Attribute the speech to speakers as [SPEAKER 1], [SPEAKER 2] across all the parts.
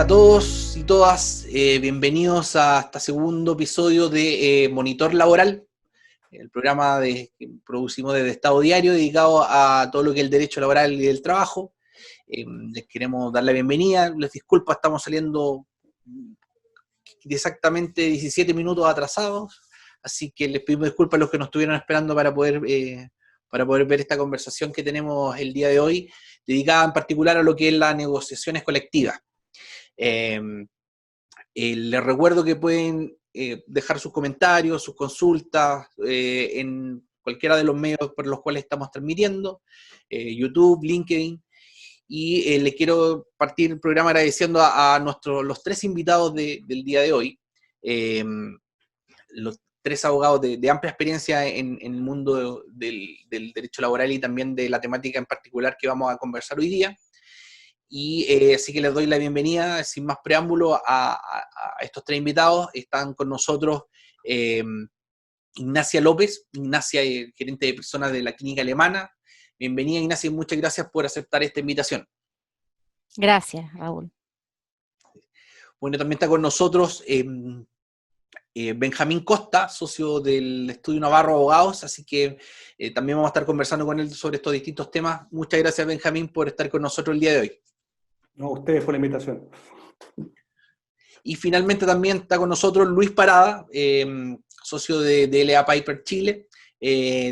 [SPEAKER 1] Hola a todos y todas, bienvenidos a este segundo episodio de Monitor Laboral, el programa que producimos desde Estado Diario dedicado a todo lo que es el derecho laboral y del trabajo. Les queremos dar la bienvenida, les disculpo, estamos saliendo de exactamente 17 minutos atrasados, así que les pedimos disculpas a los que nos estuvieron esperando para poder ver esta conversación que tenemos el día de hoy, dedicada en particular a lo que es las negociaciones colectivas. Les recuerdo que pueden dejar sus comentarios, sus consultas en cualquiera de los medios por los cuales estamos transmitiendo, YouTube, LinkedIn, y les quiero partir el programa agradeciendo a los tres invitados del día de hoy, los tres abogados de amplia experiencia en el mundo del derecho laboral y también de la temática en particular que vamos a conversar hoy día. Y así que les doy la bienvenida, sin más preámbulo, a estos tres invitados. Están con nosotros Ignacia López, Ignacia, gerente de personas de la Clínica Alemana. Bienvenida, Ignacia, y muchas gracias por aceptar esta invitación.
[SPEAKER 2] Gracias, Raúl.
[SPEAKER 1] Bueno, también está con nosotros Benjamín Costa, socio del Estudio Navarro Abogados, así que también vamos a estar conversando con él sobre estos distintos temas. Muchas gracias, Benjamín, por estar con nosotros el día de hoy.
[SPEAKER 3] No, a ustedes por la invitación.
[SPEAKER 1] Y finalmente también está con nosotros Luis Parada, socio de L.A. Piper Chile,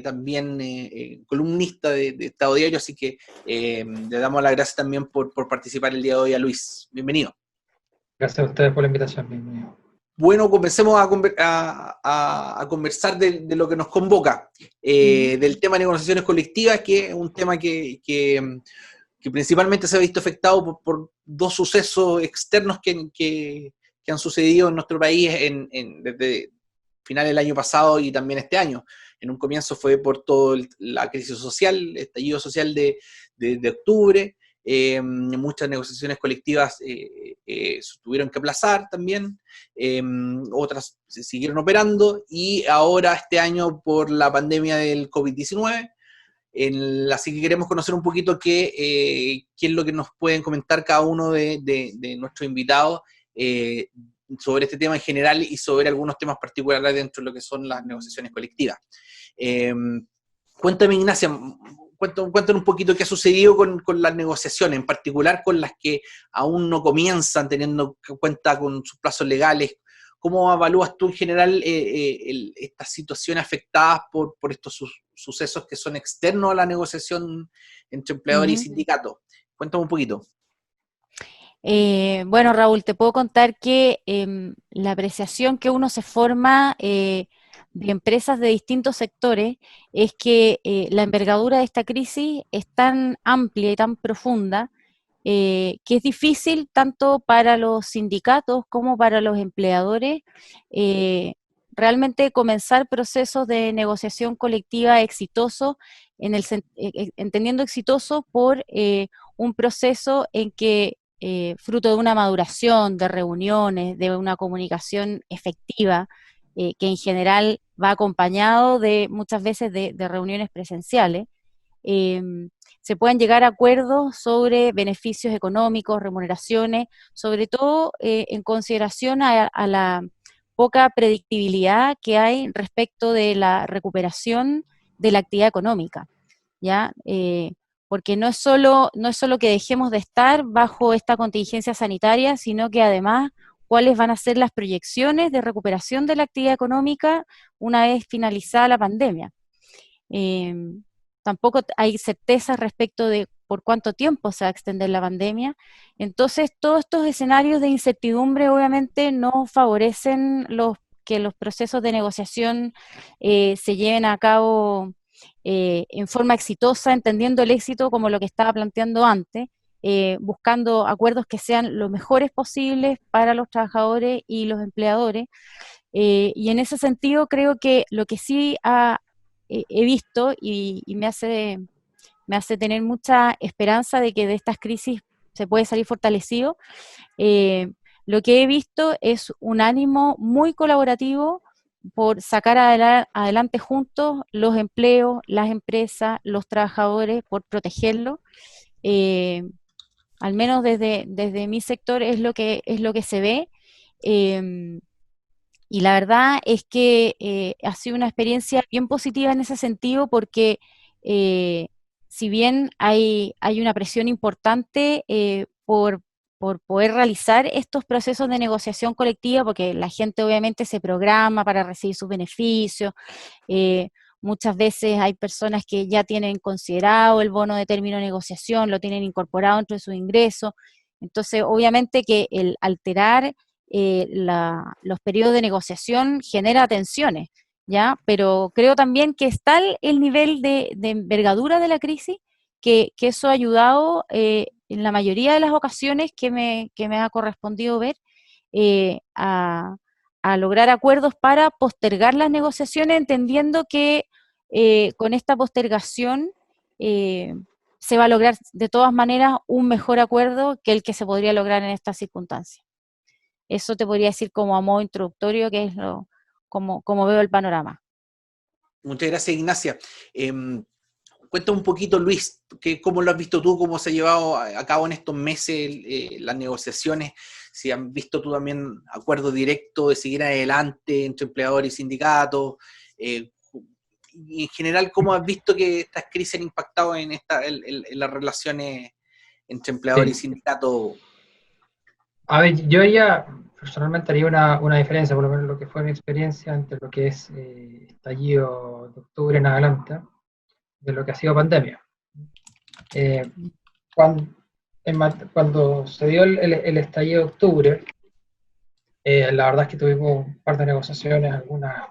[SPEAKER 1] también columnista de Estado Diario, así que le damos las gracias también por participar el día de hoy a Luis. Bienvenido.
[SPEAKER 4] Gracias a ustedes por la invitación. Bienvenido.
[SPEAKER 1] Bueno, comencemos a conversar de lo que nos convoca, del tema de negociaciones colectivas, que es un tema que principalmente se ha visto afectado por dos sucesos externos que han sucedido en nuestro país desde finales del año pasado y también este año. En un comienzo fue por toda la crisis social, el estallido social de octubre, muchas negociaciones colectivas se tuvieron que aplazar también, otras se siguieron operando, y ahora este año por la pandemia del COVID-19, así que queremos conocer un poquito qué es lo que nos pueden comentar cada uno de nuestros invitados sobre este tema en general y sobre algunos temas particulares dentro de lo que son las negociaciones colectivas. Cuéntame, Ignacia, cuéntame un poquito qué ha sucedido con las negociaciones, en particular con las que aún no comienzan, teniendo en cuenta con sus plazos legales. ¿Cómo evalúas tú en general estas situaciones afectadas por estos sucesos que son externos a la negociación entre empleadores y sindicatos? Cuéntame un poquito.
[SPEAKER 2] Bueno, Raúl, te puedo contar que la apreciación que uno se forma de empresas de distintos sectores es que la envergadura de esta crisis es tan amplia y tan profunda que es difícil tanto para los sindicatos como para los empleadores realmente comenzar procesos de negociación colectiva exitosos, entendiendo exitoso por un proceso en que fruto de una maduración, de reuniones, de una comunicación efectiva, que en general va acompañado de muchas veces de reuniones presenciales, se puedan llegar a acuerdos sobre beneficios económicos, remuneraciones, sobre todo en consideración a la poca predictibilidad que hay respecto de la recuperación de la actividad económica, ¿ya? Porque no es solo que dejemos de estar bajo esta contingencia sanitaria, sino que además cuáles van a ser las proyecciones de recuperación de la actividad económica una vez finalizada la pandemia. Tampoco hay certeza respecto de por cuánto tiempo se va a extender la pandemia. Entonces, todos estos escenarios de incertidumbre obviamente no favorecen que los procesos de negociación se lleven a cabo en forma exitosa, entendiendo el éxito como lo que estaba planteando antes, buscando acuerdos que sean lo mejores posibles para los trabajadores y los empleadores. Y en ese sentido creo que lo que sí he visto y me hace tener mucha esperanza de que de estas crisis se puede salir fortalecido, lo que he visto es un ánimo muy colaborativo por sacar adelante juntos los empleos, las empresas, los trabajadores, por protegerlos. al menos desde mi sector es lo que se ve. em, y la verdad es que ha sido una experiencia bien positiva en ese sentido porque eh, si bien hay una presión importante por poder realizar estos procesos de negociación colectiva, porque la gente obviamente se programa para recibir sus beneficios, eh, muchas veces hay personas que ya tienen considerado el bono de término de negociación, lo tienen incorporado dentro de sus ingresos, entonces obviamente que el alterar los periodos de negociación genera tensiones, ¿ya? Pero creo también que es tal el nivel de envergadura de la crisis que eso ha ayudado en la mayoría de las ocasiones que me ha correspondido ver a lograr acuerdos para postergar las negociaciones, entendiendo que con esta postergación eh, se va a lograr de todas maneras un mejor acuerdo que el que se podría lograr en estas circunstancias. Eso te podría decir como a modo introductorio, que es como veo el panorama.
[SPEAKER 1] Muchas gracias, Ignacia. Cuéntame un poquito, Luis, ¿cómo lo has visto tú? ¿Cómo se ha llevado a cabo en estos meses las negociaciones? Si han visto tú también acuerdo directo de seguir adelante entre empleadores y sindicatos. Y en general, ¿cómo has visto que estas crisis han impactado en las relaciones entre empleadores y
[SPEAKER 4] Sí.
[SPEAKER 1] sindicatos?
[SPEAKER 4] A ver, yo ya personalmente haría una diferencia, por lo menos lo que fue mi experiencia entre lo que es estallido de octubre en adelante, de lo que ha sido pandemia. Eh, cuando, cuando se dio el estallido de octubre, la verdad es que tuvimos un par de negociaciones, algunas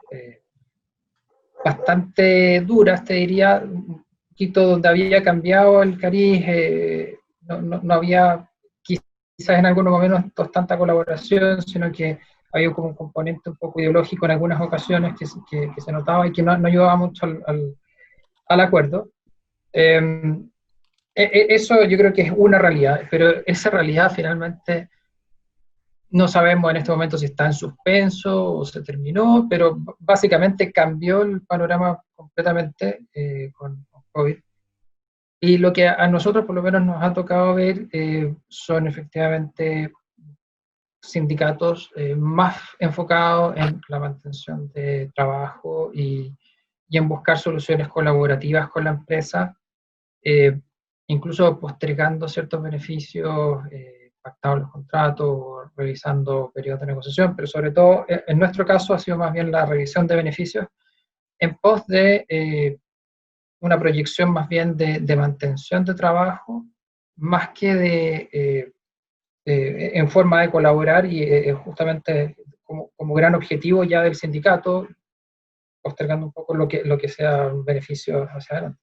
[SPEAKER 4] bastante duras, te diría, un poquito donde había cambiado el cariz, no había quizás en algunos momentos tanta colaboración, sino que había como un componente un poco ideológico en algunas ocasiones que se notaba y que no ayudaba mucho al acuerdo. Eso yo creo que es una realidad, pero esa realidad finalmente no sabemos en este momento si está en suspenso o se terminó, pero básicamente cambió el panorama completamente con COVID. Y lo que a nosotros por lo menos nos ha tocado ver son efectivamente sindicatos más enfocados en la mantención de trabajo y en buscar soluciones colaborativas con la empresa, eh, incluso postergando ciertos beneficios pactados en los contratos, revisando periodos de negociación, pero sobre todo en nuestro caso ha sido más bien la revisión de beneficios en pos de una proyección más bien de mantención de trabajo, más que en forma de colaborar y justamente como gran objetivo ya del sindicato, postergando un poco lo que sea un beneficio hacia adelante.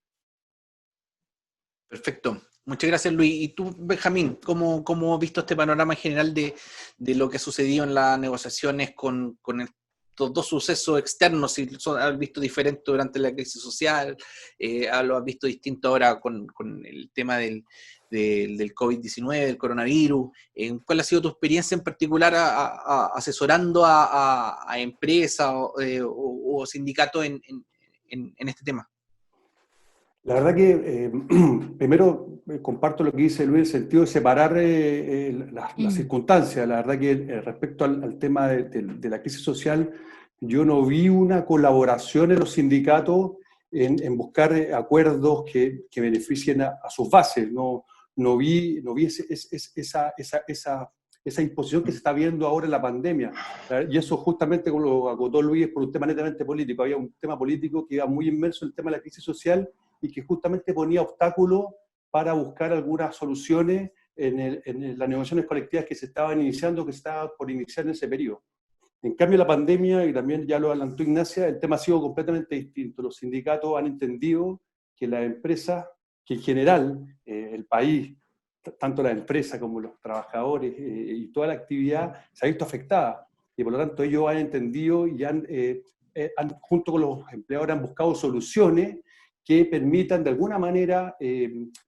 [SPEAKER 1] Perfecto. Muchas gracias, Luis. Y tú, Benjamín, ¿cómo has visto este panorama en general de lo que ha sucedido en las negociaciones con estos dos sucesos externos? Si has visto diferente durante la crisis social, lo has visto distinto ahora con el tema del COVID-19, del coronavirus. ¿Cuál ha sido tu experiencia en particular asesorando a empresas o sindicatos en este tema?
[SPEAKER 3] La verdad que primero comparto lo que dice Luis en el sentido de separar las circunstancias. La verdad que respecto al tema de la crisis social, yo no vi una colaboración en los sindicatos en buscar acuerdos que beneficien a sus bases. No vi esa disposición que se está viendo ahora en la pandemia. Y eso justamente, como lo acotó Luis, es por un tema netamente político. Había un tema político que iba muy inmerso en el tema de la crisis social y que justamente ponía obstáculos para buscar algunas soluciones en las negociaciones colectivas que se estaban iniciando, que se estaban por iniciar en ese periodo. En cambio, la pandemia, y también ya lo adelantó Ignacia, el tema ha sido completamente distinto. Los sindicatos han entendido que las empresas, que en general el país, tanto la empresa como los trabajadores y toda la actividad se ha visto afectada. Y por lo tanto ellos han entendido y junto con los empleadores han buscado soluciones que permitan de alguna manera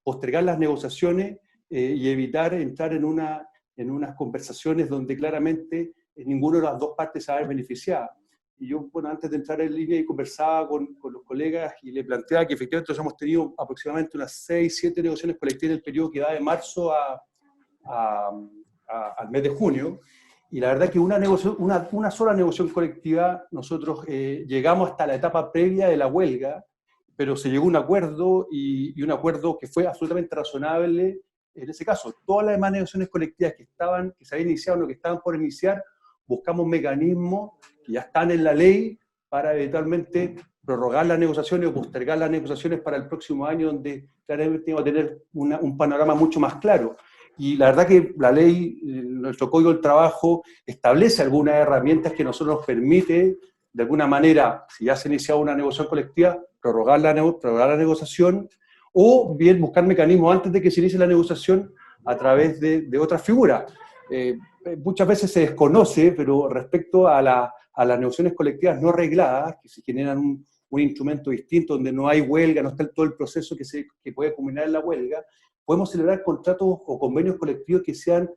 [SPEAKER 3] postergar las negociaciones y evitar entrar en unas conversaciones donde claramente ninguna de las dos partes se va a ver beneficiada. Y yo, bueno, antes de entrar en línea y conversaba con los colegas y le planteaba que efectivamente hemos tenido aproximadamente unas 6, 7 negociaciones colectivas en el periodo que va de marzo a al mes de junio, y la verdad que una sola negociación colectiva, nosotros llegamos hasta la etapa previa de la huelga, pero se llegó a un acuerdo, y un acuerdo que fue absolutamente razonable en ese caso. Todas las demás negociaciones colectivas que se habían iniciado o que estaban por iniciar, buscamos mecanismos que ya están en la ley para eventualmente prorrogar las negociaciones o postergar las negociaciones para el próximo año, donde claramente vamos a tener un panorama mucho más claro. Y la verdad que la ley, nuestro Código del Trabajo, establece algunas herramientas que nosotros nos permite, de alguna manera, si ya se ha iniciado una negociación colectiva, prorrogar la negociación, o bien buscar mecanismos antes de que se inicie la negociación a través de otras figuras. Muchas veces se desconoce, pero respecto a las negociaciones colectivas no regladas, que se generan un instrumento distinto, donde no hay huelga, no está todo el proceso que puede culminar en la huelga, podemos celebrar contratos o convenios colectivos que sean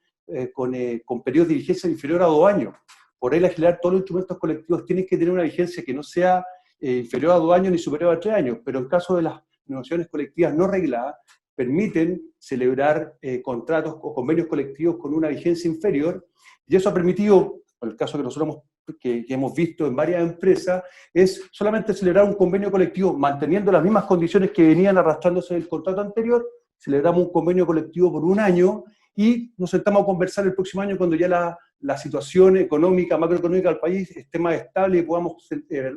[SPEAKER 3] con periodos de vigencia inferior a 2 años. Por regla general, todos los instrumentos colectivos tienen que tener una vigencia que no sea inferior a 2 años ni superior a 3 años, pero en caso de las negociaciones colectivas no regladas, permiten celebrar contratos o convenios colectivos con una vigencia inferior, y eso ha permitido, en el caso que nosotros que hemos visto en varias empresas, es solamente celebrar un convenio colectivo manteniendo las mismas condiciones que venían arrastrándose del contrato anterior. Celebramos un convenio colectivo por 1 año y nos sentamos a conversar el próximo año cuando ya la situación económica, macroeconómica del país esté más estable y podamos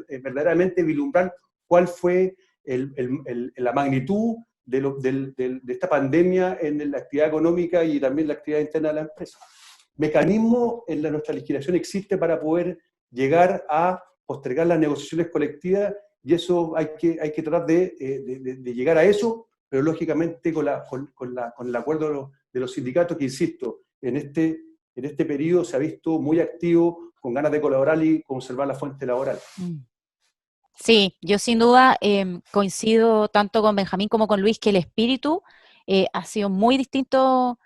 [SPEAKER 3] verdaderamente vislumbrar cuál fue la magnitud de esta pandemia en la actividad económica y también la actividad interna de la empresa. Mecanismo en nuestra legislación existe para poder llegar a postergar las negociaciones colectivas, y eso hay que tratar de llegar a eso, pero lógicamente con el acuerdo de los sindicatos, que insisto, en este periodo se ha visto muy activo, con ganas de colaborar y conservar la fuente laboral.
[SPEAKER 2] Sí, yo sin duda coincido tanto con Benjamín como con Luis que el espíritu ha sido muy distinto,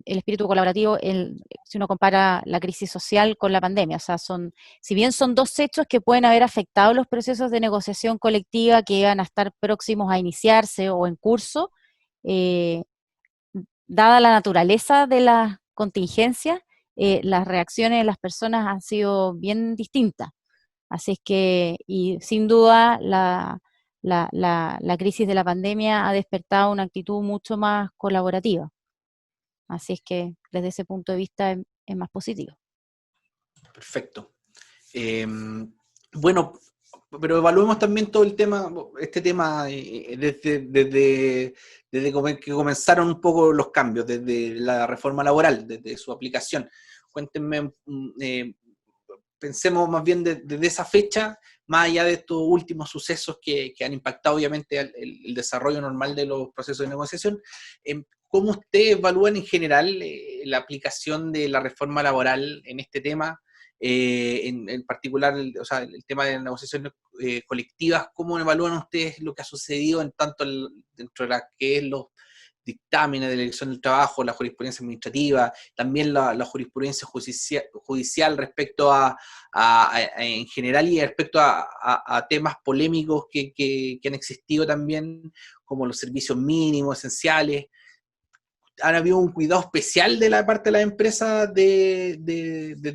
[SPEAKER 2] el espíritu colaborativo, si uno compara la crisis social con la pandemia. O sea, si bien son 2 hechos que pueden haber afectado los procesos de negociación colectiva que iban a estar próximos a iniciarse o en curso, dada la naturaleza de la contingencia, las reacciones de las personas han sido bien distintas. Así es que, y sin duda, la crisis de la pandemia ha despertado una actitud mucho más colaborativa. Así es que, desde ese punto de vista, es más positivo.
[SPEAKER 1] Perfecto. Bueno, pero evaluemos también todo este tema desde que comenzaron un poco los cambios, desde la reforma laboral, desde su aplicación. Cuéntenme, pensemos más bien desde esa fecha, más allá de estos últimos sucesos que han impactado obviamente el desarrollo normal de los procesos de negociación. ¿Cómo ustedes evalúan en general la aplicación de la reforma laboral en este tema? En particular, o sea, el tema de las negociaciones colectivas, ¿cómo evalúan ustedes lo que ha sucedido dentro de las que es los dictámenes de la elección del trabajo, la jurisprudencia administrativa, también la jurisprudencia judicial respecto en general, y respecto a temas polémicos que han existido también, como los servicios mínimos, esenciales? ¿Ha habido un cuidado especial de la parte de la empresa de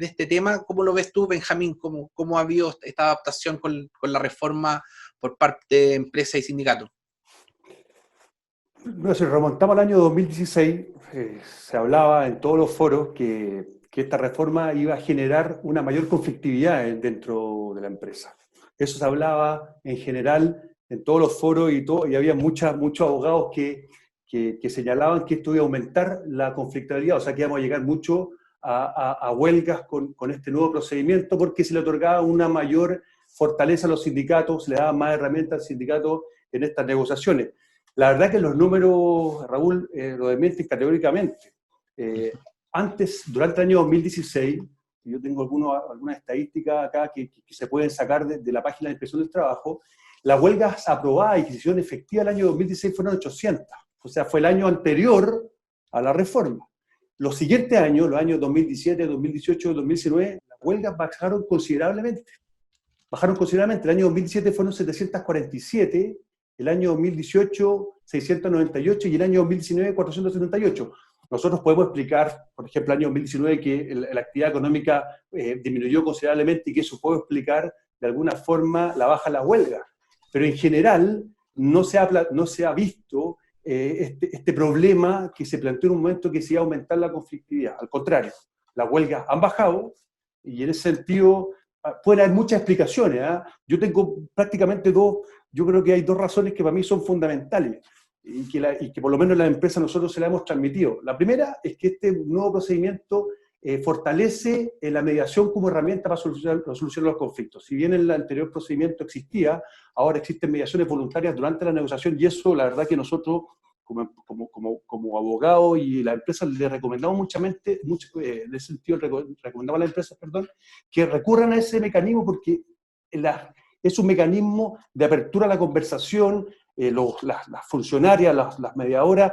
[SPEAKER 1] este tema? ¿Cómo lo ves tú, Benjamín? ¿Cómo ha habido esta adaptación con la reforma por parte de empresas y sindicatos?
[SPEAKER 3] Bueno, si remontamos al año 2016, se hablaba en todos los foros que esta reforma iba a generar una mayor conflictividad dentro de la empresa. Eso se hablaba en general en todos los foros y había muchos abogados que señalaban que esto iba a aumentar la conflictividad, o sea que íbamos a llegar mucho a huelgas con este nuevo procedimiento, porque se le otorgaba una mayor fortaleza a los sindicatos, se le daba más herramientas al sindicato en estas negociaciones. La verdad que los números, Raúl, lo desmienten categóricamente. Antes, durante el año 2016, yo tengo algunas estadísticas acá que se pueden sacar de la página de Inspección del Trabajo, las huelgas aprobadas y que se hicieron efectivas el año 2016 fueron 800. O sea, fue el año anterior a la reforma. Los siguientes años, los años 2017, 2018, 2019, las huelgas bajaron considerablemente. El año 2017 fueron 747, el año 2018 698 y el año 2019 478. Nosotros podemos explicar, por ejemplo, el año 2019, que la actividad económica disminuyó considerablemente y que eso puede explicar de alguna forma la baja de la huelga. Pero en general no se ha visto este problema que se planteó en un momento que se iba a aumentar la conflictividad. Al contrario, las huelgas han bajado y en ese sentido pueden haber muchas explicaciones. Yo tengo prácticamente yo creo que hay dos razones que para mí son fundamentales y que por lo menos en la empresa nosotros se la hemos transmitido. La primera es que este nuevo procedimiento fortalece la mediación como herramienta para solucionar los conflictos. Si bien el anterior procedimiento existía, ahora existen mediaciones voluntarias durante la negociación y eso la verdad que nosotros como abogado y la empresa le recomendamos muchamente, en ese sentido recomendamos a las empresas, que recurran a ese mecanismo porque es un mecanismo de apertura a la conversación. Las funcionarias, las mediadoras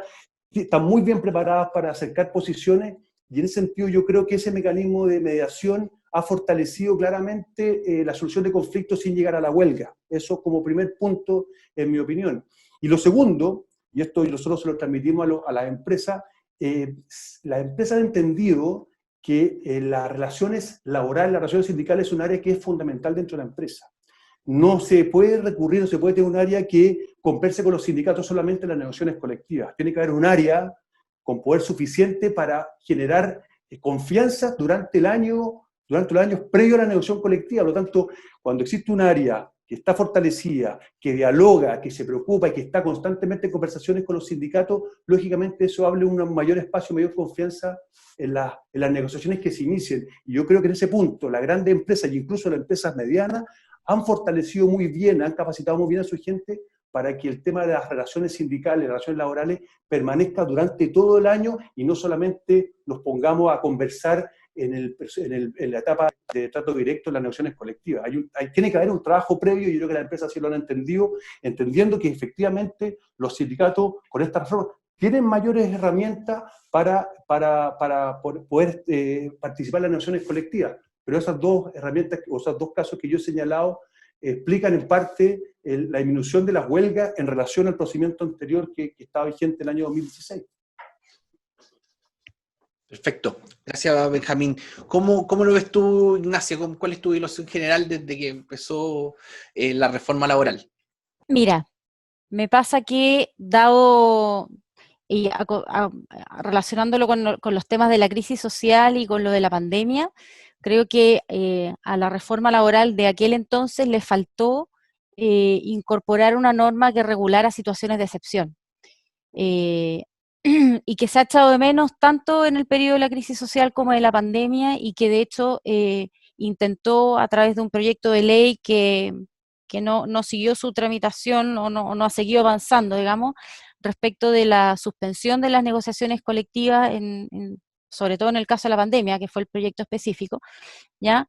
[SPEAKER 3] están muy bien preparadas para acercar posiciones y en ese sentido yo creo que ese mecanismo de mediación ha fortalecido claramente la solución de conflictos sin llegar a la huelga. Eso como primer punto, en mi opinión. Y lo segundo, y esto nosotros se lo transmitimos a las empresas han entendido que las relaciones laborales, las relaciones sindicales es un área que es fundamental dentro de la empresa. No se puede recurrir, no se puede tener un área que converse con los sindicatos solamente en las negociaciones colectivas. Tiene que haber un área con poder suficiente para generar confianza durante los años previos a la negociación colectiva. Por lo tanto, cuando existe un área que está fortalecida, que dialoga, que se preocupa y que está constantemente en conversaciones con los sindicatos, lógicamente eso abre un mayor espacio, mayor confianza en las negociaciones que se inicien. Y yo creo que en ese punto las grandes empresas e incluso las empresas medianas han fortalecido muy bien, han capacitado muy bien a su gente para que el tema de las relaciones sindicales, las relaciones laborales, permanezca durante todo el año y no solamente nos pongamos a conversar en la etapa de trato directo en las negociaciones colectivas. Tiene que haber un trabajo previo y yo creo que las empresas sí lo han entendido, entendiendo que efectivamente los sindicatos con esta reforma tienen mayores herramientas para poder participar en las negociaciones colectivas. Pero esas dos herramientas, o esos dos casos que yo he señalado, explican en parte la disminución de las huelgas en relación al procedimiento anterior que estaba vigente el año 2016.
[SPEAKER 1] Perfecto. Gracias, Benjamín. ¿Cómo lo ves tú, Ignacia? ¿Cuál es tu evaluación general desde que empezó la reforma laboral?
[SPEAKER 2] Mira, me pasa que dado, y relacionándolo con los temas de la crisis social y con lo de la pandemia, creo que a la reforma laboral de aquel entonces le faltó incorporar una norma que regulara situaciones de excepción. Y que se ha echado de menos tanto en el periodo de la crisis social como de la pandemia y que de hecho intentó a través de un proyecto de ley que no siguió su tramitación o no ha seguido avanzando, digamos, respecto de la suspensión de las negociaciones colectivas, sobre todo en el caso de la pandemia, que fue el proyecto específico, ¿ya?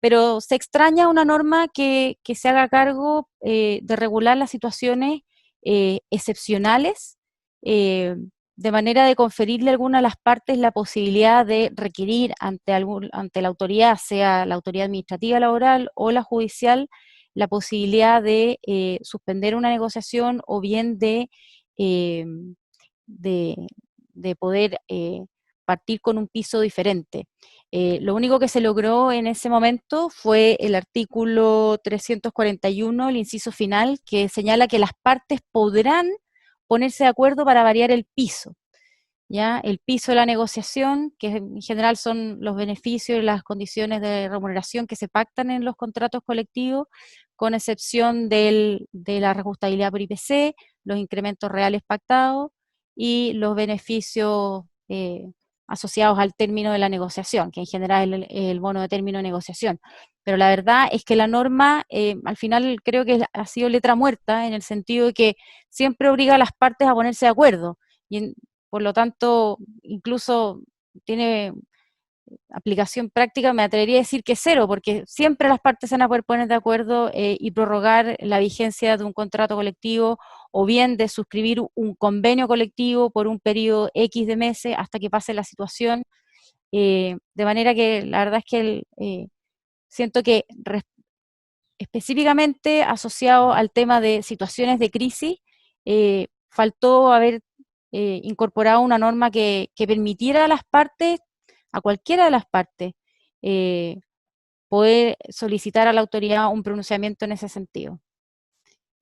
[SPEAKER 2] Pero se extraña una norma que se haga cargo de regular las situaciones excepcionales, de manera de conferirle a alguna de las partes la posibilidad de requerir ante la autoridad, sea la autoridad administrativa laboral o la judicial, la posibilidad de suspender una negociación o bien eh, de, de poder partir con un piso diferente. Lo único que se logró en ese momento fue el artículo 341, el inciso final, que señala que las partes podrán ponerse de acuerdo para variar el piso, ¿ya? El piso de la negociación, que en general son los beneficios y las condiciones de remuneración que se pactan en los contratos colectivos, con excepción de la reajustabilidad por IPC, los incrementos reales pactados y los beneficios asociados al término de la negociación, que en general es el bono de término de negociación. Pero la verdad es que la norma, al final creo que ha sido letra muerta, en el sentido de que siempre obliga a las partes a ponerse de acuerdo, y por lo tanto, incluso tiene aplicación práctica, me atrevería a decir que cero, porque siempre las partes se van a poder poner de acuerdo y prorrogar la vigencia de un contrato colectivo o bien de suscribir un convenio colectivo por un periodo X de meses hasta que pase la situación, de manera que la verdad es que siento que específicamente asociado al tema de situaciones de crisis, faltó haber incorporado una norma que permitiera a las partes, a cualquiera de las partes, poder solicitar a la autoridad un pronunciamiento en ese sentido.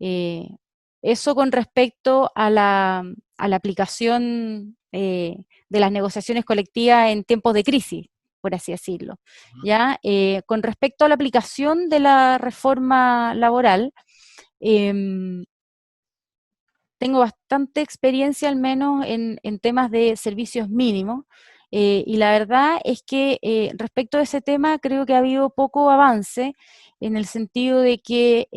[SPEAKER 2] Eso con respecto a la aplicación de las negociaciones colectivas en tiempos de crisis, por así decirlo. ¿Ya? Con respecto a la aplicación de la reforma laboral, tengo bastante experiencia al menos en temas de servicios mínimos, y la verdad es que respecto a ese tema creo que ha habido poco avance en el sentido de que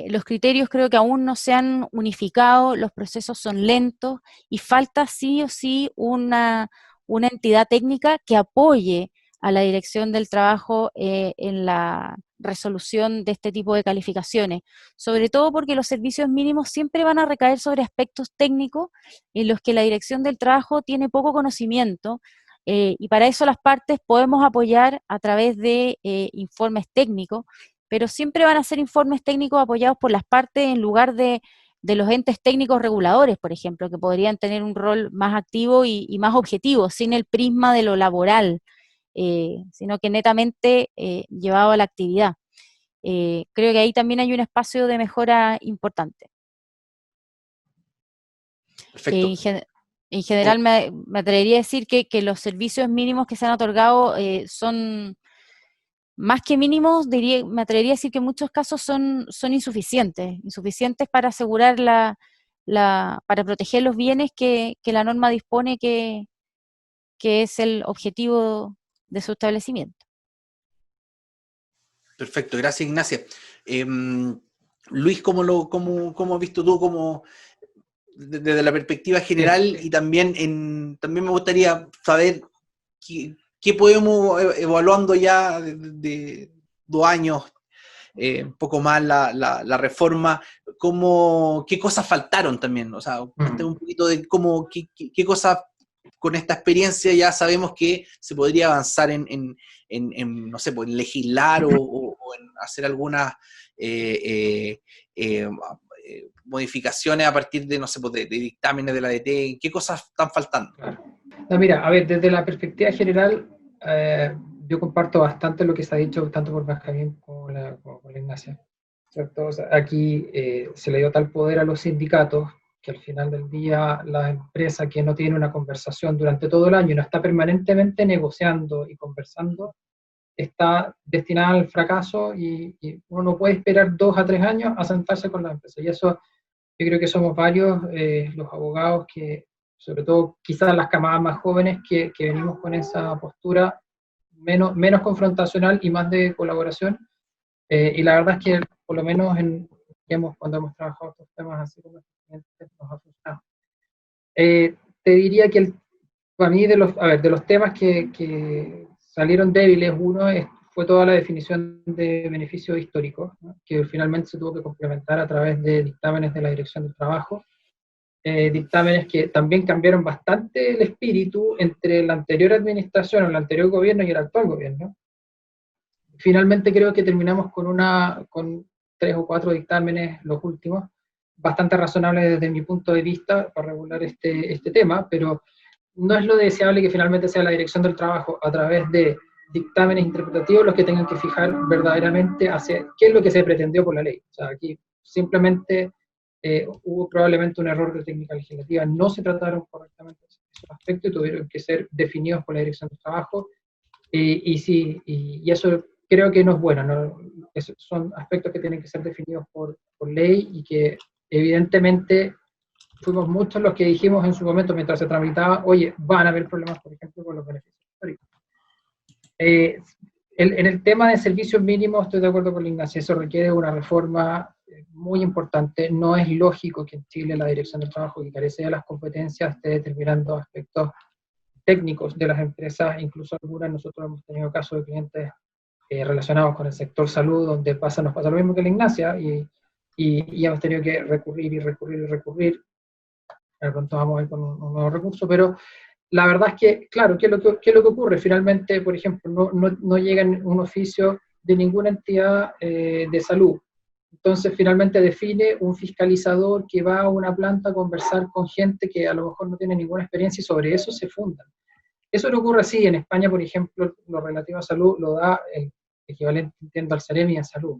[SPEAKER 2] los criterios creo que aún no se han unificado, los procesos son lentos y falta sí o sí una entidad técnica que apoye a la Dirección del Trabajo en la resolución de este tipo de calificaciones, sobre todo porque los servicios mínimos siempre van a recaer sobre aspectos técnicos en los que la Dirección del Trabajo tiene poco conocimiento, y para eso las partes podemos apoyar a través de informes técnicos, pero siempre van a ser informes técnicos apoyados por las partes en lugar de los entes técnicos reguladores, por ejemplo, que podrían tener un rol más activo y más objetivo, sin el prisma de lo laboral, sino que netamente llevado a la actividad. Creo que ahí también hay un espacio de mejora importante.
[SPEAKER 1] Perfecto.
[SPEAKER 2] En general me atrevería a decir que los servicios mínimos que se han otorgado son más que mínimos, me atrevería a decir que en muchos casos son insuficientes para asegurar para proteger los bienes que la norma dispone que es el objetivo de su establecimiento.
[SPEAKER 1] Perfecto, gracias Ignacia. Luis, ¿cómo has visto tú desde la perspectiva general? Y también me gustaría saber qué podemos, evaluando ya de 2 años, un poco más la reforma, qué cosas faltaron también, o sea, un poquito de qué cosas con esta experiencia ya sabemos que se podría avanzar en no sé, pues, en legislar o en hacer algunas modificaciones a partir de, no sé, pues, de dictámenes de la ADT. ¿Qué cosas están faltando?
[SPEAKER 4] Claro. No, mira, a ver, desde la perspectiva general, yo comparto bastante lo que se ha dicho tanto por Benjamín como la Ignacia, ¿cierto? O sea, aquí se le dio tal poder a los sindicatos que al final del día la empresa que no tiene una conversación durante todo el año y no está permanentemente negociando y conversando, está destinada al fracaso y uno no puede esperar 2 a 3 años a sentarse con la empresa. Y eso yo creo que somos varios los abogados que, sobre todo quizás las camadas más jóvenes, que venimos con esa postura menos confrontacional y más de colaboración. Y la verdad es que, por lo menos cuando hemos trabajado estos temas así como clientes, nos ha funcionado. Te diría que para mí de los temas que salieron débiles, uno fue toda la definición de beneficio histórico, ¿no? Que finalmente se tuvo que complementar a través de dictámenes de la Dirección del Trabajo, dictámenes que también cambiaron bastante el espíritu entre la anterior administración, el anterior gobierno y el actual gobierno. Finalmente creo que terminamos con 3 o 4 dictámenes, los últimos, bastante razonables desde mi punto de vista para regular este tema, pero no es lo deseable que finalmente sea la Dirección del Trabajo a través de dictámenes interpretativos los que tengan que fijar verdaderamente hacia qué es lo que se pretendió por la ley. O sea, aquí simplemente hubo probablemente un error de técnica legislativa, no se trataron correctamente esos aspectos y tuvieron que ser definidos por la Dirección del Trabajo, y eso creo que no es bueno, ¿no? Son aspectos que tienen que ser definidos por ley y que evidentemente fuimos muchos los que dijimos en su momento mientras se tramitaba, oye, van a haber problemas, por ejemplo, con los beneficios históricos. En el tema de servicios mínimos estoy de acuerdo con la Ignacia, eso requiere una reforma muy importante. No es lógico que en Chile la Dirección del Trabajo, que carece de las competencias, esté determinando aspectos técnicos de las empresas, incluso algunas. Nosotros hemos tenido casos de clientes relacionados con el sector salud, donde nos pasa lo mismo que la Ignacia, y hemos tenido que recurrir. De pronto vamos a ir con un nuevo recurso, pero la verdad es que, claro, ¿qué es lo que ocurre? Finalmente, por ejemplo, no llega un oficio de ninguna entidad de salud. entonces finalmente define un fiscalizador que va a una planta a conversar con gente que a lo mejor no tiene ninguna experiencia y sobre eso se fundan. Eso no ocurre así. En España, por ejemplo, lo relativo a salud lo da el equivalente, entiendo, al Ceremi en salud.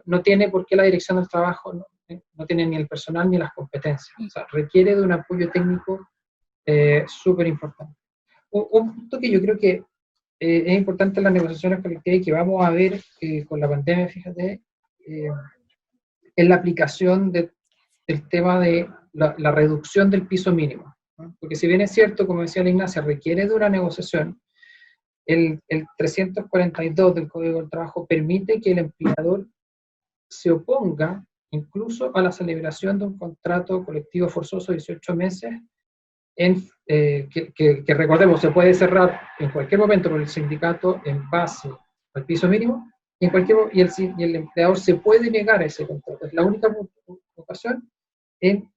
[SPEAKER 4] No tiene por qué la dirección del trabajo, no tiene ni el personal ni las competencias. O sea, requiere de un apoyo técnico súper importante. Un punto que yo creo que es importante en las negociaciones colectivas y que vamos a ver con la pandemia, fíjate, es la aplicación del tema de la reducción del piso mínimo, ¿no? Porque si bien es cierto, como decía la Ignacia, requiere de una negociación, el 342 del Código del Trabajo permite que el empleador se oponga incluso a la celebración de un contrato colectivo forzoso de 18 meses, que recordemos, se puede cerrar en cualquier momento por el sindicato en base al piso mínimo, y el empleador se puede negar a ese contrato. Es la única ocasión en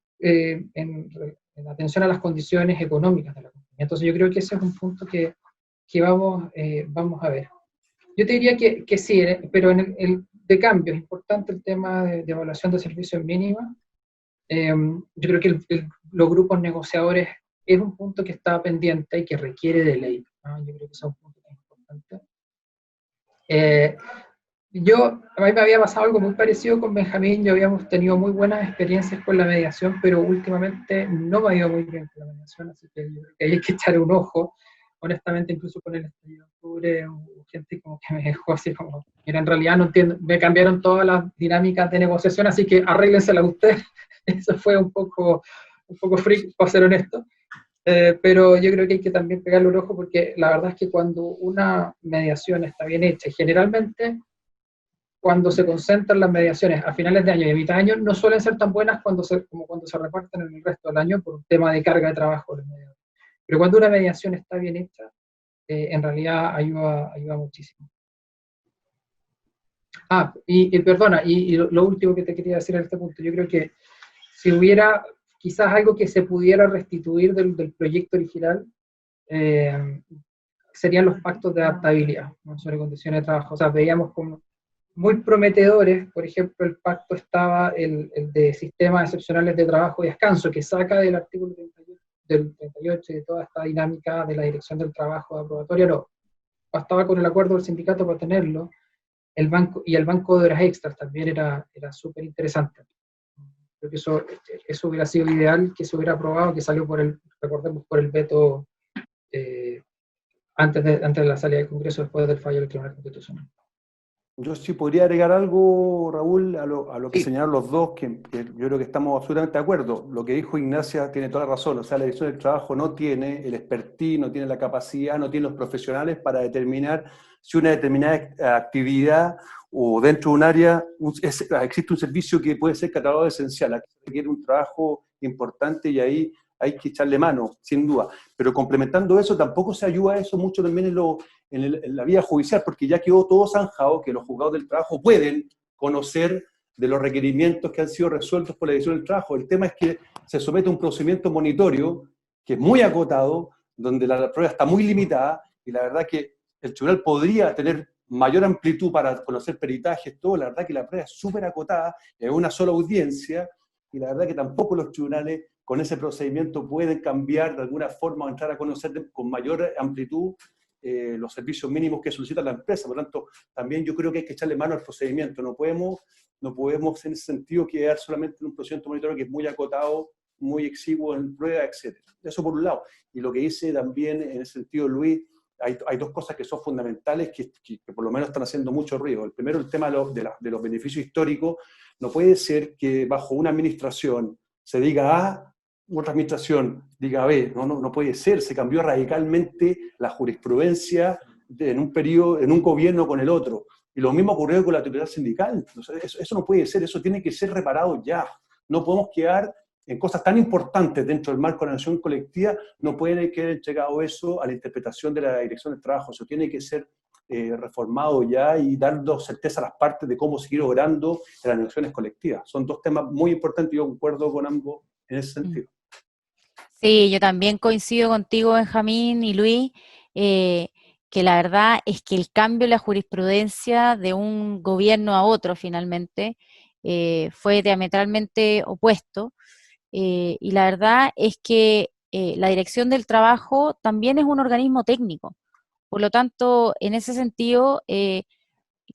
[SPEAKER 4] atención a las condiciones económicas de la compañía. Entonces yo creo que ese es un punto que vamos a ver. Yo te diría que sí, pero en el de cambio es importante el tema de evaluación de servicios mínimos. Yo creo que los grupos negociadores es un punto que está pendiente y que requiere de ley, ¿no? Yo creo que ese es un punto que es importante. A mí me había pasado algo muy parecido con Benjamín. Yo habíamos tenido muy buenas experiencias con la mediación, pero últimamente no me ha ido muy bien con la mediación, así que yo creo que hay que echar un ojo. Honestamente, incluso con el estallido de octubre, hubo gente como que me dejó así como, mira, en realidad no entiendo, me cambiaron todas las dinámicas de negociación, así que arréglensela ustedes. Eso fue un poco freak, para ser honesto. Pero yo creo que hay que también pegarle un ojo, porque la verdad es que cuando una mediación está bien hecha, y generalmente cuando se concentran las mediaciones a finales de año y a mitad de año, no suelen ser tan buenas como cuando se reparten en el resto del año por un tema de carga de trabajo. Pero cuando una mediación está bien hecha, en realidad ayuda muchísimo. Perdona, y lo último que te quería decir en este punto, yo creo que si hubiera quizás algo que se pudiera restituir del proyecto original, serían los pactos de adaptabilidad, ¿no? Sobre condiciones de trabajo. O sea, veíamos como muy prometedores. Por ejemplo, el pacto estaba el de sistemas excepcionales de trabajo y descanso, que saca del artículo 38 y de toda esta dinámica de la dirección del trabajo de aprobatoria. No, bastaba con el acuerdo del sindicato para tenerlo. El banco de horas extras también era súper interesante. Creo que eso hubiera sido ideal, que se hubiera aprobado, que salió recordemos, por el veto antes de la salida del Congreso, después del fallo del Tribunal Constitucional.
[SPEAKER 3] Yo sí podría agregar algo, Raúl, a lo que señalaron los dos, que yo creo que estamos absolutamente de acuerdo. Lo que dijo Ignacia tiene toda la razón. O sea, la dirección del trabajo no tiene el expertise, no tiene la capacidad, no tiene los profesionales para determinar si una determinada actividad o dentro de un área existe un servicio que puede ser catalogado de esencial. Aquí requiere un trabajo importante y ahí hay que echarle mano, sin duda. Pero complementando eso, tampoco se ayuda a eso mucho también en la vía judicial, porque ya quedó todo zanjado que los juzgados del trabajo pueden conocer de los requerimientos que han sido resueltos por la dirección del trabajo. El tema es que se somete a un procedimiento monitorio que es muy acotado, donde la prueba está muy limitada, y la verdad que el tribunal podría tener mayor amplitud para conocer peritajes, todo. La verdad que la prueba es súper acotada, es una sola audiencia, y la verdad que tampoco los tribunales con ese procedimiento pueden cambiar de alguna forma o entrar a conocer con mayor amplitud los servicios mínimos que solicita la empresa. Por lo tanto, también yo creo que hay que echarle mano al procedimiento. No podemos en ese sentido quedar solamente en un procedimiento monitorio que es muy acotado, muy exiguo en pruebas, etc. Eso por un lado. Y lo que dice también en ese sentido Luis, hay dos cosas que son fundamentales que por lo menos están haciendo mucho ruido. El primero, el tema de los beneficios históricos. No puede ser que bajo una administración se diga A, otra administración diga B. No puede ser. Se cambió radicalmente la jurisprudencia en un periodo, en un gobierno con el otro. Y lo mismo ocurrió con la autoridad sindical. Eso no puede ser. Eso tiene que ser reparado ya. No podemos quedar en cosas tan importantes dentro del marco de la negociación colectiva. No puede quedar entregado eso a la interpretación de la dirección del trabajo. Eso tiene que ser reformado ya y dando certeza a las partes de cómo seguir obrando en las negociaciones colectivas. Son dos temas muy importantes y yo concuerdo con ambos en ese sentido.
[SPEAKER 2] Sí, yo también coincido contigo, Benjamín y Luis, que la verdad es que el cambio en la jurisprudencia de un gobierno a otro finalmente fue diametralmente opuesto. Y la verdad es que la Dirección del Trabajo también es un organismo técnico. Por lo tanto, en ese sentido,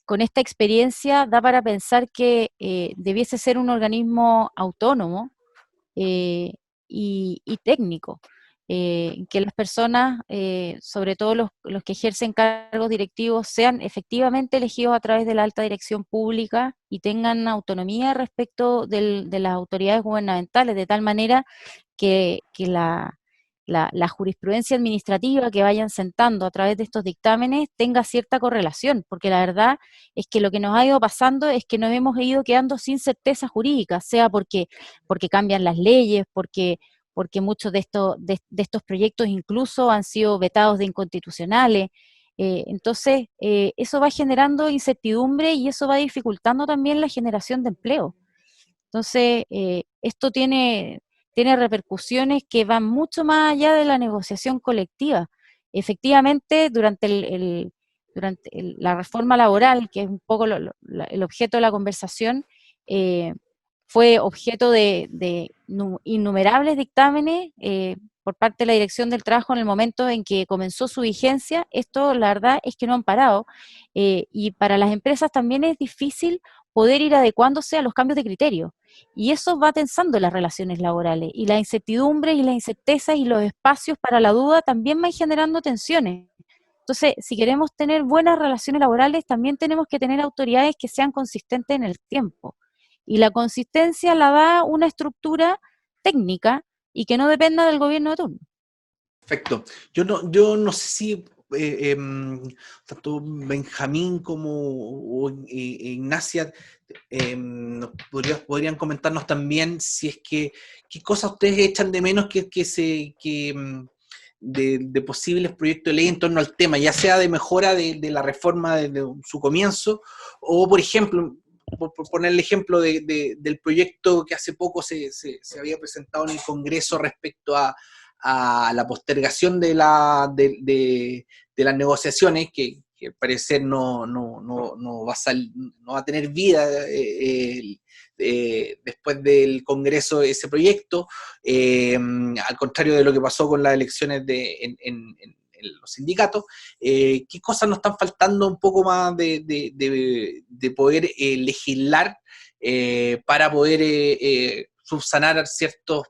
[SPEAKER 2] con esta experiencia da para pensar que debiese ser un organismo autónomo y técnico, que las personas, sobre todo los que ejercen cargos directivos, sean efectivamente elegidos a través de la alta dirección pública y tengan autonomía respecto de las autoridades gubernamentales, de tal manera que la jurisprudencia administrativa que vayan sentando a través de estos dictámenes tenga cierta correlación, porque la verdad es que lo que nos ha ido pasando es que nos hemos ido quedando sin certeza jurídica, sea porque cambian las leyes, porque muchos de estos proyectos incluso han sido vetados de inconstitucionales. Entonces, eso va generando incertidumbre y eso va dificultando también la generación de empleo. Entonces, esto tiene repercusiones que van mucho más allá de la negociación colectiva. Efectivamente, durante la reforma laboral, que es un poco el objeto de la conversación, fue objeto de innumerables dictámenes por parte de la Dirección del Trabajo en el momento en que comenzó su vigencia. Esto, la verdad, es que no han parado. Y para las empresas también es difícil poder ir adecuándose a los cambios de criterio. Y eso va tensando las relaciones laborales. Y la incertidumbre y la incerteza y los espacios para la duda también van generando tensiones. Entonces, si queremos tener buenas relaciones laborales, también tenemos que tener autoridades que sean consistentes en el tiempo. Y la consistencia la da una estructura técnica y que no dependa del gobierno de turno.
[SPEAKER 1] Perfecto. Yo no sé si tanto Benjamín como Ignacia podrían comentarnos también si es que qué cosas ustedes echan de menos de posibles proyectos de ley en torno al tema, ya sea de mejora de la reforma desde su comienzo, o por ejemplo, por poner el ejemplo del proyecto que hace poco se había presentado en el Congreso respecto a la postergación de las negociaciones, que al parecer no va a tener vida después del Congreso ese proyecto, al contrario de lo que pasó con las elecciones en los sindicatos. ¿Qué cosas nos están faltando un poco más de poder legislar para poder subsanar ciertos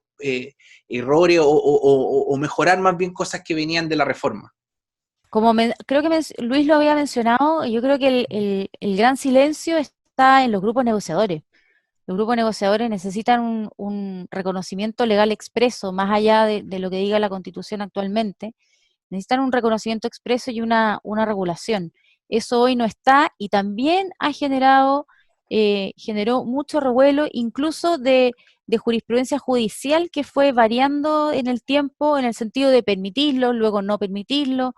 [SPEAKER 1] errores o mejorar más bien cosas que venían de la reforma?
[SPEAKER 2] Creo que Luis lo había mencionado, yo creo que el gran silencio está en los grupos negociadores. Los grupos negociadores necesitan un reconocimiento legal expreso, más allá de lo que diga la Constitución actualmente. Necesitan un reconocimiento expreso y una regulación. Eso hoy no está y también generó mucho revuelo, incluso de jurisprudencia judicial que fue variando en el tiempo en el sentido de permitirlo, luego no permitirlo,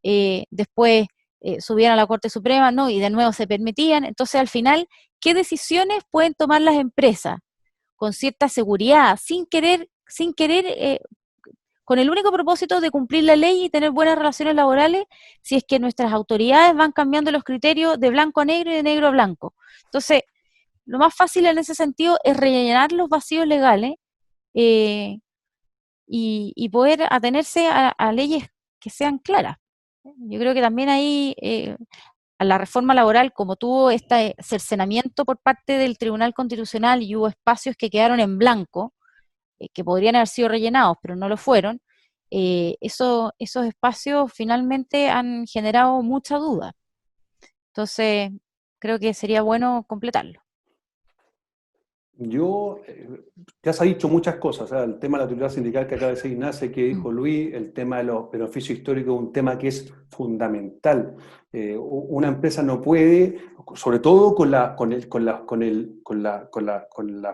[SPEAKER 2] después subían a la Corte Suprema, ¿no? Y de nuevo se permitían. Entonces, al final, ¿qué decisiones pueden tomar las empresas con cierta seguridad, sin querer con el único propósito de cumplir la ley y tener buenas relaciones laborales, si es que nuestras autoridades van cambiando los criterios de blanco a negro y de negro a blanco? Entonces, lo más fácil en ese sentido es rellenar los vacíos legales y poder atenerse a leyes que sean claras. Yo creo que también ahí a la reforma laboral, como tuvo este cercenamiento por parte del Tribunal Constitucional y hubo espacios que quedaron en blanco, que podrían haber sido rellenados, pero no lo fueron, esos espacios finalmente han generado mucha duda. Entonces, creo que sería bueno completarlo.
[SPEAKER 3] Ya se ha dicho muchas cosas, ¿eh? El tema de la autoridad sindical que acaba de decir Ignacia, que dijo Luis, el tema de los beneficios históricos es un tema que es fundamental. Una empresa no puede, sobre todo con la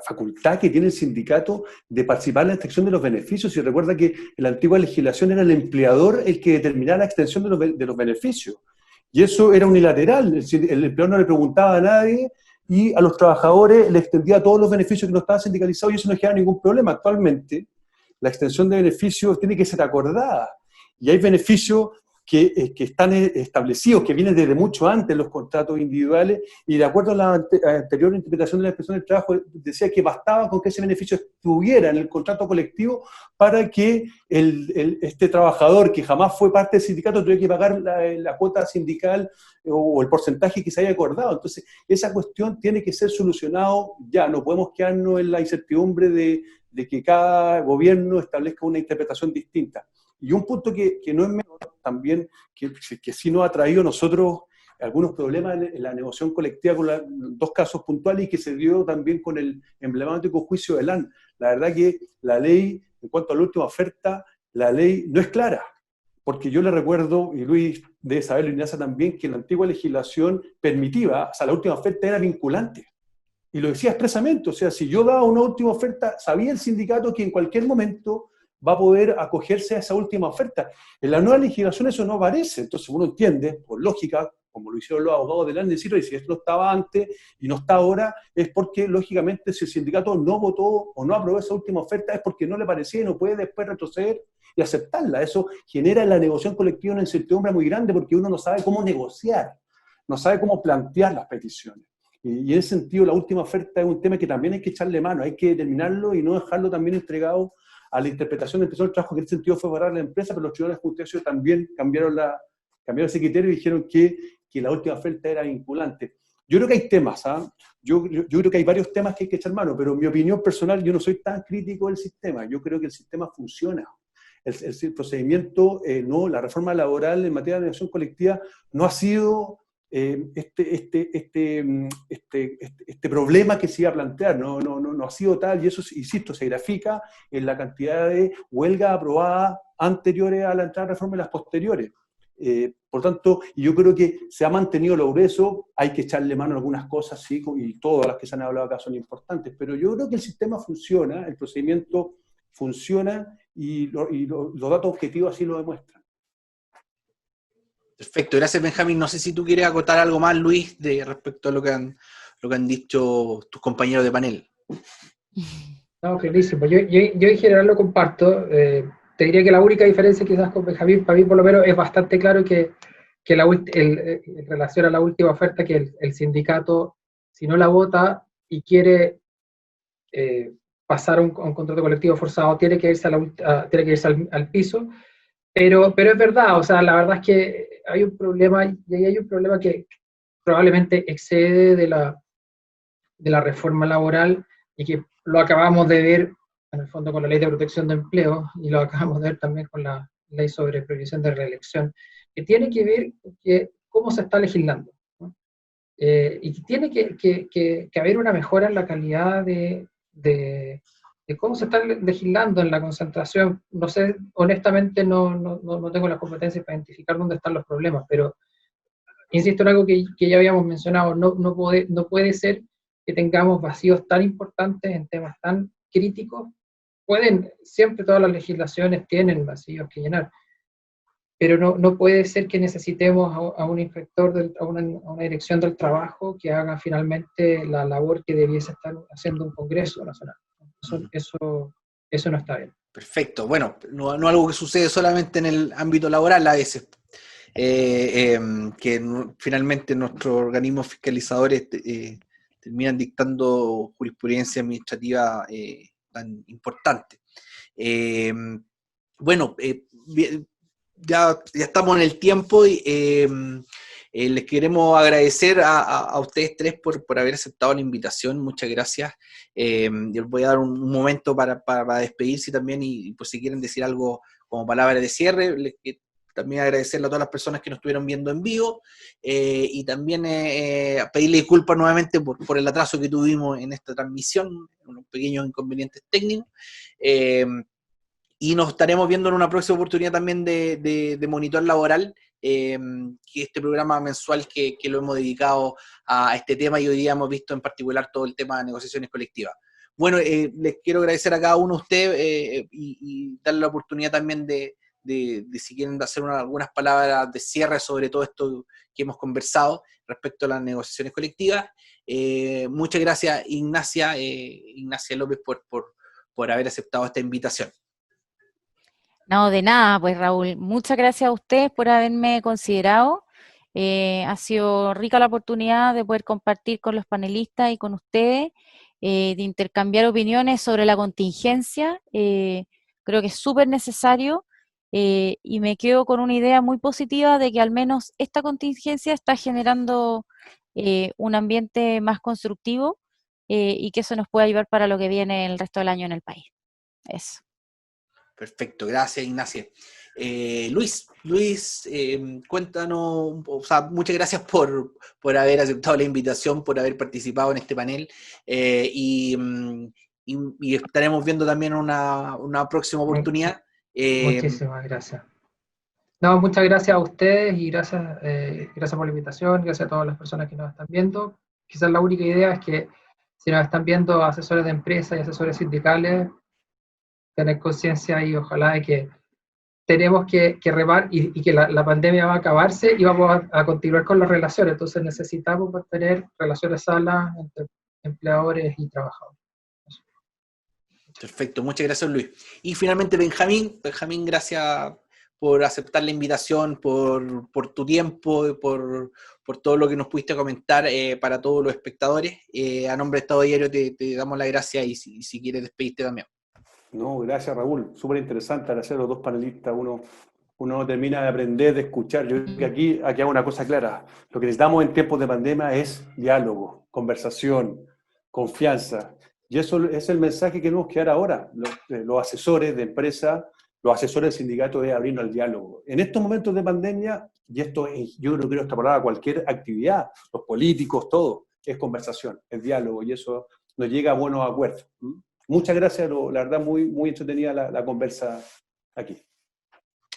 [SPEAKER 3] facultad que tiene el sindicato de participar en la extensión de los beneficios. Y recuerda que en la antigua legislación era el empleador el que determinaba la extensión de los beneficios. Y eso era unilateral, el empleador no le preguntaba a nadie, y a los trabajadores les extendía todos los beneficios que no estaban sindicalizados y eso no genera ningún problema. Actualmente, la extensión de beneficios tiene que ser acordada. Y hay beneficios que están establecidos, que vienen desde mucho antes los contratos individuales, y de acuerdo a la anterior interpretación de la Inspección del Trabajo, decía que bastaba con que ese beneficio estuviera en el contrato colectivo para que este trabajador, que jamás fue parte del sindicato, tuviera que pagar la cuota sindical o el porcentaje que se haya acordado. Entonces, esa cuestión tiene que ser solucionado ya, no podemos quedarnos en la incertidumbre de que cada gobierno establezca una interpretación distinta. Y un punto que no es menor también, que sí nos ha traído a nosotros algunos problemas en la negociación colectiva con dos casos puntuales y que se dio también con el emblemático juicio de LAN. La verdad que la ley, en cuanto a la última oferta, la ley no es clara, porque yo le recuerdo, y Luis debe saberlo, y Ignacia también, que la antigua legislación permitía, o sea, la última oferta era vinculante. Y lo decía expresamente, o sea, si yo daba una última oferta, sabía el sindicato que en cualquier momento va a poder acogerse a esa última oferta. En la nueva legislación eso no aparece, entonces uno entiende, por lógica, como lo hicieron los abogados de LAN, decir, si esto estaba antes y no está ahora, es porque, lógicamente, si el sindicato no votó o no aprobó esa última oferta, es porque no le parecía y no puede después retroceder y aceptarla. Eso genera en la negociación colectiva una incertidumbre muy grande porque uno no sabe cómo negociar, no sabe cómo plantear las peticiones. Y en ese sentido, la última oferta es un tema que también hay que echarle mano, hay que determinarlo y no dejarlo también entregado a la interpretación del Inspección del Trabajo, que en ese sentido fue favorable a la empresa, pero los tribunales de justicia también cambiaron ese criterio y dijeron que la última oferta era vinculante. Yo creo que hay temas, ¿ah? Yo creo que hay varios temas que hay que echar mano, pero en mi opinión personal, yo no soy tan crítico del sistema. Yo creo que el sistema funciona. El procedimiento, no, la reforma laboral en materia de negociación colectiva no ha sido este problema que se iba a plantear, no ha sido tal, y eso, insisto, se grafica en la cantidad de huelgas aprobadas anteriores a la entrada de reforma y las posteriores. Por tanto, yo creo que se ha mantenido lo grueso, hay que echarle mano a algunas cosas, sí, y todas las que se han hablado acá son importantes, pero yo creo que el sistema funciona, el procedimiento funciona, y los datos objetivos así lo demuestran.
[SPEAKER 1] Perfecto, gracias Benjamín. No sé si tú quieres acotar algo más, Luis, respecto a lo que han dicho tus compañeros de panel.
[SPEAKER 4] No, clarísimo. Yo en general lo comparto. Te diría que la única diferencia quizás con Benjamín, para mí por lo menos, es bastante claro que en relación a la última oferta, que el sindicato, si no la vota y quiere pasar a un contrato colectivo forzado, tiene que irse al piso. Pero es verdad, o sea, la verdad es que hay un problema, y ahí hay un problema que probablemente excede de la reforma laboral, y que lo acabamos de ver en el fondo con la Ley de Protección de Empleo, y lo acabamos de ver también con la Ley sobre Prohibición de Reelección, que tiene que ver con cómo se está legislando, ¿no? Y que tiene que haber una mejora en la calidad de cómo se está legislando en la concentración. No sé, honestamente no tengo las competencias para identificar dónde están los problemas, pero insisto en algo que ya habíamos mencionado, no puede ser que tengamos vacíos tan importantes en temas tan críticos. Siempre todas las legislaciones tienen vacíos que llenar, pero no puede ser que necesitemos a un inspector, a una dirección del trabajo que haga finalmente la labor que debiese estar haciendo un Congreso Nacional. Eso no está bien.
[SPEAKER 1] Perfecto. Bueno, no algo que sucede solamente en el ámbito laboral a veces, que finalmente nuestros organismos fiscalizadores terminan dictando jurisprudencia administrativa tan importante. Bueno, ya estamos en el tiempo y les queremos agradecer a ustedes tres por haber aceptado la invitación. Muchas gracias. Yo les voy a dar un momento para despedirse también, y pues si quieren decir algo como palabra de cierre, también agradecerle a todas las personas que nos estuvieron viendo en vivo, y también pedirle disculpas nuevamente por el atraso que tuvimos en esta transmisión, unos pequeños inconvenientes técnicos. Y nos estaremos viendo en una próxima oportunidad también de Monitor Laboral, que este programa mensual que lo hemos dedicado a este tema, y hoy día hemos visto en particular todo el tema de negociaciones colectivas. Bueno, les quiero agradecer a cada uno de ustedes y darle la oportunidad también de si quieren hacer algunas palabras de cierre sobre todo esto que hemos conversado respecto a las negociaciones colectivas. Muchas gracias, Ignacia López, por haber aceptado esta invitación.
[SPEAKER 2] No, de nada, pues Raúl, muchas gracias a ustedes por haberme considerado. Ha sido rica la oportunidad de poder compartir con los panelistas y con ustedes, de intercambiar opiniones sobre la contingencia. Creo que es súper necesario, y me quedo con una idea muy positiva de que al menos esta contingencia está generando un ambiente más constructivo, y que eso nos puede ayudar para lo que viene el resto del año en el país. Eso.
[SPEAKER 1] Perfecto, gracias Ignacia. Luis, cuéntanos, o sea, muchas gracias por haber aceptado la invitación, por haber participado en este panel, y estaremos viendo también una próxima oportunidad.
[SPEAKER 4] Muchísimas gracias. No, muchas gracias a ustedes y gracias por la invitación, gracias a todas las personas que nos están viendo. Quizás la única idea es que si nos están viendo asesores de empresas y asesores sindicales, tener conciencia y ojalá de que tenemos que remar y que la pandemia va a acabarse y vamos a continuar con las relaciones. Entonces necesitamos mantener relaciones sanas entre empleadores y trabajadores.
[SPEAKER 1] Perfecto, muchas gracias Luis. Y finalmente Benjamín, gracias por aceptar la invitación, por tu tiempo, por todo lo que nos pudiste comentar para todos los espectadores. A nombre de Estado Diario te damos las gracias y si quieres despedirte también.
[SPEAKER 3] No, gracias Raúl, súper interesante al hacer los dos panelistas, uno termina de aprender, de escuchar. Yo creo que aquí hago una cosa clara, lo que necesitamos en tiempos de pandemia es diálogo, conversación, confianza, y eso es el mensaje que tenemos que dar ahora, los asesores de empresa, los asesores del sindicato de abrirnos al diálogo. En estos momentos de pandemia, y esto es, yo creo que esta palabra cualquier actividad, los políticos, todo, es conversación, es diálogo, y eso nos llega a buenos acuerdos. Muchas gracias, la verdad muy entretenida la conversa aquí.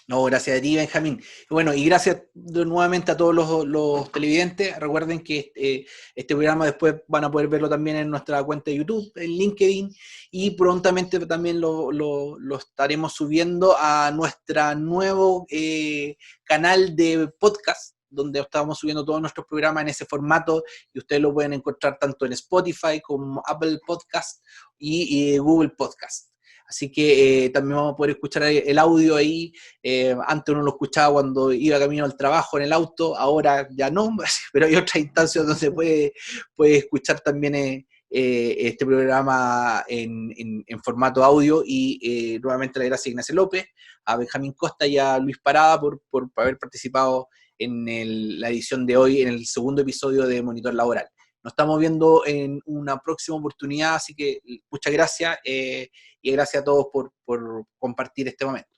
[SPEAKER 1] No, gracias a ti, Benjamín. Bueno, y gracias nuevamente a todos los televidentes. Recuerden que este programa después van a poder verlo también en nuestra cuenta de YouTube, en LinkedIn, y prontamente también lo estaremos subiendo a nuestro nuevo canal de podcast, donde estamos subiendo todos nuestros programas en ese formato, y ustedes lo pueden encontrar tanto en Spotify como Apple Podcast y Google Podcast. Así que también vamos a poder escuchar el audio ahí. Antes uno lo escuchaba cuando iba camino al trabajo en el auto, ahora ya no, pero hay otras instancias donde se puede escuchar también este programa en formato audio. Y nuevamente la gracias a Ignacio López, a Benjamín Costa y a Luis Parada por haber participado en la edición de hoy, en el segundo episodio de Monitor Laboral. Nos estamos viendo en una próxima oportunidad, así que muchas gracias y gracias a todos por compartir este momento.